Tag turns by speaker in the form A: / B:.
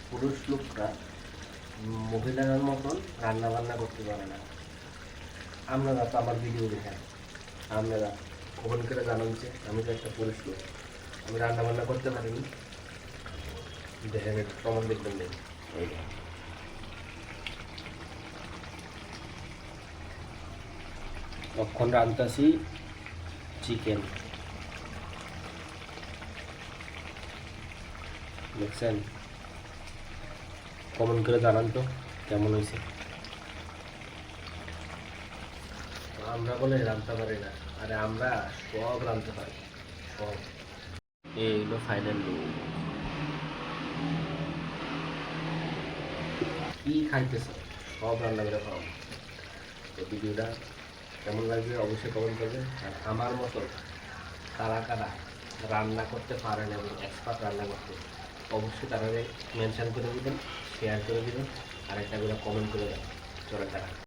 A: পুরুষ লোকরা মহিলার মতন রান্না বান্না করতে পারে না। আপনারা তো আমার ভিডিও দেখেন, আপনারা কখন করে জানান যে আমি তো একটা পুরুষ লোক, আমি রান্না বান্না করতে পারিনি। দেখেন একটু প্রমাণ দেখবেন নেই। তখন রান্তাছি চিকেন, দেখছেন? কমেন্ট করে জানান তো কেমন হয়েছে। আমরা বলে রাঁধতে পারি না, আরে আমরা সব রাঁধতে পারি, সব। এই হলো ফাইনাল লুক। কি খাইতেছ, সব রান্না করে খাওয়া। তো ভিডিওটা কেমন লাগবে অবশ্যই কমেন্ট করবেন। আর আমার মতো কারা কারা রান্না করতে পারেন এবং এক্সপার্ট রান্না করতে, অবশ্যই তারা মেনশন করে দেবেন, শেয়ার করে দেবেন, আর একটা করে কমেন্ট করে দেবেন। চলে তারা